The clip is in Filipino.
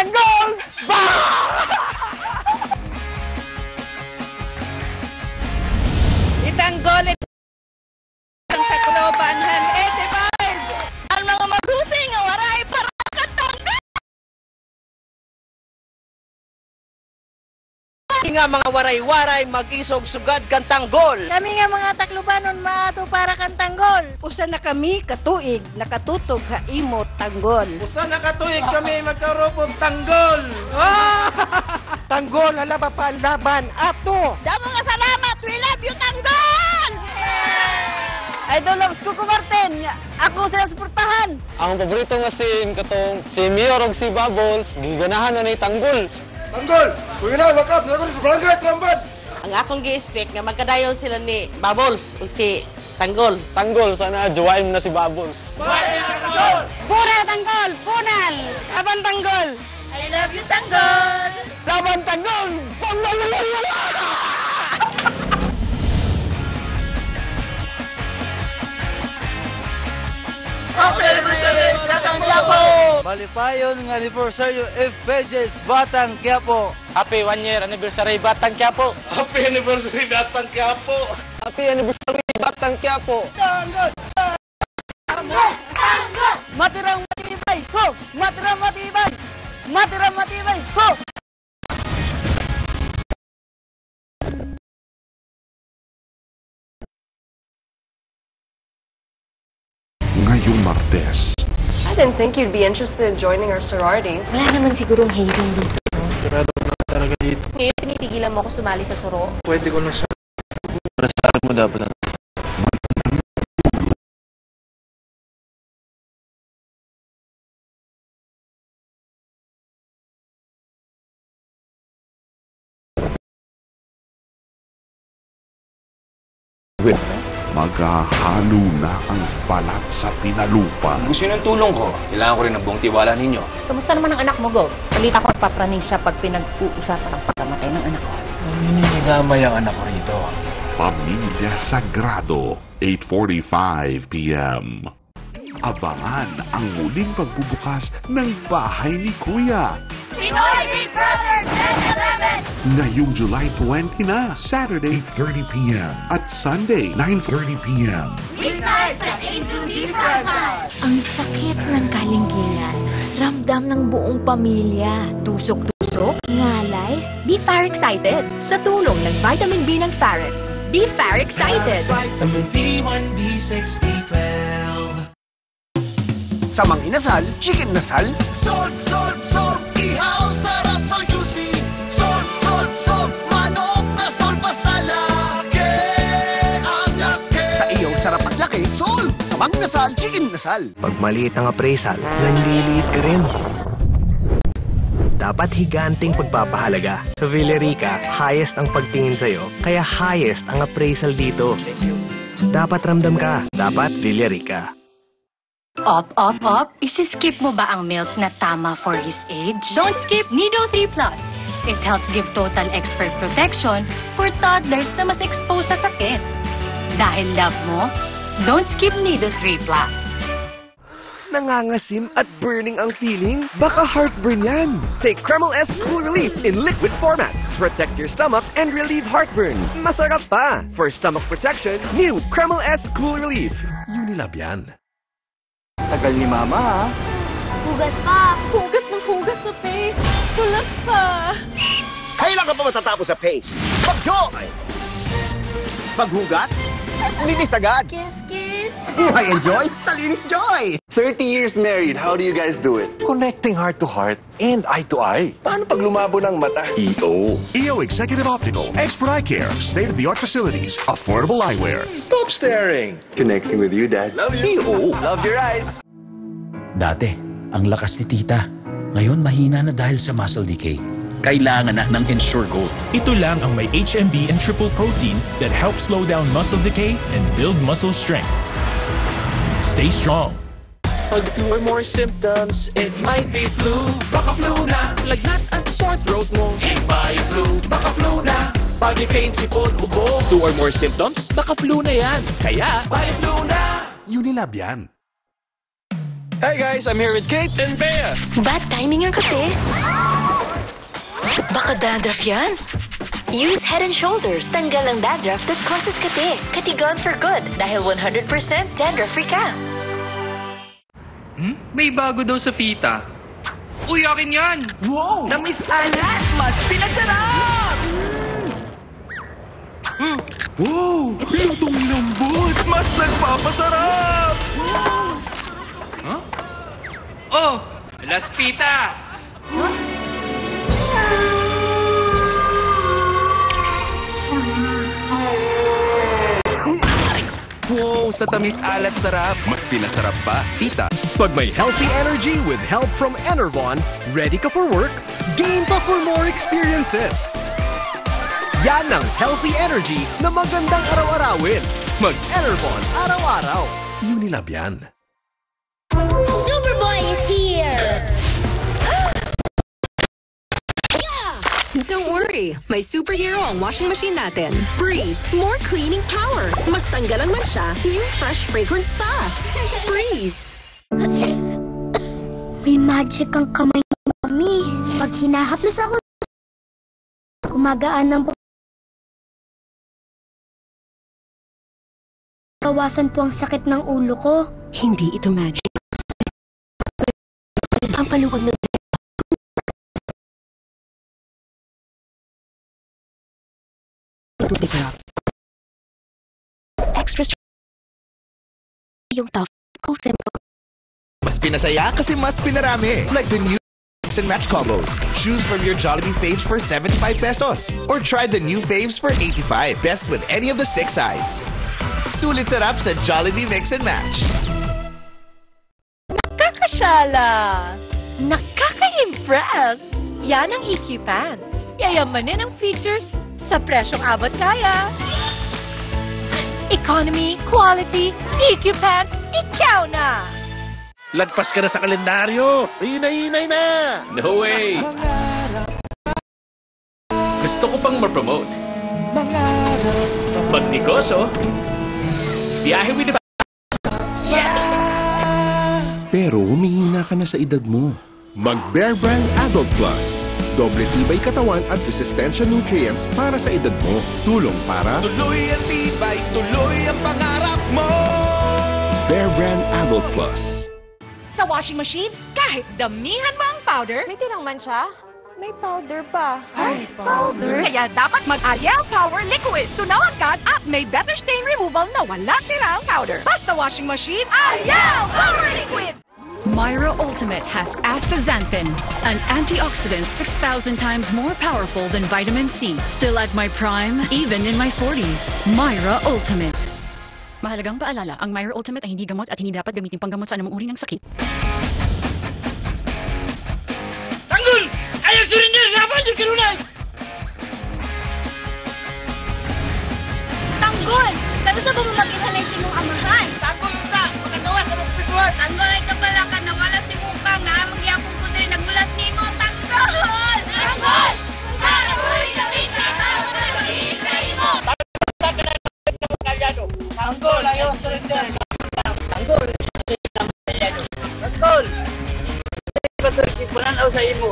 tanggol! Itanggol ang Tacloban 85. Ang mga maghusay nga waray para kantanggal. Nga mga waray-waray mag-isog sugad kang tanggol. Kami nga mga Taclobanon maato para kang tanggol. Usa na kami katuig nakatutog ha imo tanggol. Usa na katuig kami magkarupog tanggol. Tanggol, halaba pa laban ato. Damo nga salamat, we love you tanggol! Idol of Cuco Martin, ako sa suportahan. Ang paborito nga scene katong si Mayor og si Bubbles, giganahan na ni tanggol. Tanggol! Kuya na, wake up! Nalako sa barangay, Tramban! Ang akong gi-expect nga magkadayon sila ni Bubbles ug si Tanggol. Tanggol, sana jowain mo na si Bubbles. Pura tanggol, punal! Laban Tanggol. I love you tanggol! Laban tanggol! Happy anniversary, Batang Quiapo! Malipayon ng anniversary F. Pages, Batang Quiapo. Happy 1 year anniversary Batang Quiapo. Happy anniversary, Batang Quiapo! Happy anniversary Batang Quiapo. Matirang matibay, ho! Matirang matibay! Matirang matibay, ho! Ngayong Martes. I didn't think you'd be interested in joining our sorority. Wala naman sigurong hazing dito. Sigurado na talaga dito. Ngayon, pinipigilan mo ako sumali sa soro. Pwede ko na siya. Para sa akin mo dapat. Maghahalo na ang balat sa tinalupa. Gusto nyo ng tulong ko. Kailangan ko rin ng buong tiwala ninyo. Kamusta naman ang anak mo, Go? Balita ko nagpapraning siya pag pinag-uusapan ang pagkamatay ng anak ko. Nangingigamay ang anak ko rito. Pamilya Sagrado, 8:45 p.m. Abangan ang muling pagbubukas ng bahay ni Kuya. Pinoy Big Brother 10-11! Ngayong July 20 na, Saturday, 8:30 p.m. at Sunday, 9:30 p.m. Weeknights at A2Z Primetime! Ang sakit ng kalingilan. Ramdam ng buong pamilya. Tusok-tusok, ngalay. Be Far Excited. Sa tulong ng Vitamin B ng Farex. Be Far Excited. Vitamin B1, B6, B12. Sa mang inasal, chicken nasal. Salt, salt, salt, ihaw, sarap sa juicy. Salt, salt, salt, manok na salt pa sa laki. Ang laki. Sa iyo, sarap at laki, sol. Sa mang inasal, chicken nasal. Pag maliit ang appraisal, nanliliit ka rin. Dapat higanting pagpapahalaga. Sa Villarica, highest ang pagtingin sa'yo, kaya highest ang appraisal dito. Dapat ramdam ka. Dapat Villarica. Op. Isiskip mo ba ang milk na tama for his age? Don't skip Nido 3 Plus. It helps give total expert protection for toddlers na mas exposed sa sakit. Dahil love mo, don't skip Nido 3 Plus. Nangangasim at burning ang feeling? Baka heartburn yan. Take Kreml S Cool Relief in liquid format. Protect your stomach and relieve heartburn. Masarap pa! For stomach protection, new Kreml S Cool Relief. Unilab yan. Tagal ni Mama, ha? Hugas pa. Hugas ng hugas sa face. Tulas pa. Kailan ka pa matatapos sa paste? Pag-joy! Paghugas? Linis agad! Kiss, kiss. Buhay enjoy sa Linis Joy! 30 years married, how do you guys do it? Connecting heart to heart and eye to eye. Paano pag lumabo ng mata? EO Executive Optical, expert eye care, state-of-the-art facilities, affordable eyewear. Stop staring! Connecting with you, Dad. Love you! Love your eyes! Dati, ang lakas ni tita. Ngayon, mahina na dahil sa muscle decay. Kailangan na ng Ensure Gold. Ito lang ang may HMB and triple protein that helps slow down muscle decay and build muscle strength. Stay strong. Pag 2 or more symptoms, it might be flu. Baka flu na. Lagnat at sore throat mo. Bio-flu. Baka flu na. Body pain, sipon, ubo. 2 or more symptoms? Baka flu na yan. Kaya, Bio-flu na. Unilab yan. Hey guys, I'm here with Kate and Bea. Bad timing ang kape. Baka dandruff yan. Use Head and Shoulders. Tanggal ang dandruff that causes kate. Katigon for good dahil 100% dandruff-free ka. May bago daw sa Fita. Uy, akin yan! Wow! Tamis alat! Mas pinasarap! Wow! Lutong lambot! Mas nagpapasarap! Huh? Oh! Last Fita! Wow! Sa tamis alat sarap! Mas pinasarap pa, Fita. Pag may healthy energy with help from Enervon, ready ka for work, game pa for more experiences. Yan ang healthy energy na magandang araw-arawin. Mag-Enervon araw-araw. Unilab yan. Superboy is here! Don't worry, may superhero ang washing machine natin. Breeze, more cleaning power. Mas tanggalan man siya, new fresh fragrance pa. Breeze. May magic ang kamay ni Mami. Pag hinahaplos ako, gumagaan ng bawasan po ang sakit ng ulo ko. Hindi ito magic. Ang paluwag ng extra yung tough cool simple. Mas pinasaya kasi mas pinarami. Like the new Mix and Match combos. Choose from your Jollibee faves for 75 pesos. Or try the new faves for 85. Best with any of the 6 sides. Sulit sarap sa Jollibee Mix and Match. Nakakasyala! Nakaka-impress! Yan ang EQ Pants. Yayamanin ang features sa presyong abot kaya. Economy, quality, EQ Pants, ikaw na! Lagpas ka na sa kalendaryo. Hinay-hinay na! No way! Gusto ko pang ma-promote. Magnegosyo. Biyahe with the Pero humihina ka na sa edad mo. Mag Bear Brand Adult Plus. Doble tibay katawan at resistensya nutrients para sa edad mo. Tulong para Tuloy ang tibay, tuloy ang pangarap mo! Bear Brand Adult Plus. Sa washing machine, kahit damihan mo ang powder, may tirang mancha, may powder pa. Ay, powder? Kaya dapat mag-Ariel Power Liquid. Tunaw agad at may better stain removal na walang tirang powder. Basta washing machine, Ariel Power Liquid! Myra Ultimate has astaxanthin, an antioxidant 6,000 times more powerful than vitamin C. Still at my prime, even in my 40s. Myra Ultimate. Mahalagang paalala, ang Myra Ultimate ay hindi gamot at hindi dapat gamitin panggamot sa anumang uri ng sakit. Tanggol! Ayaw surrender! Laban yung kanunay! Tanggol! Kano sa bumamagilhanay si mong amahan? Tanggol ka! Magkagawa sa mga pisuan! Tanggol ay kapala ka na wala si Mukang na magyapong ko din nagulat ni mo. Tanggol! Tanggol! Sana huli ka rin na mo! Tanggol! Ayaw surrender! Tanggol! Tanggol! Patulipunan ako sa imo.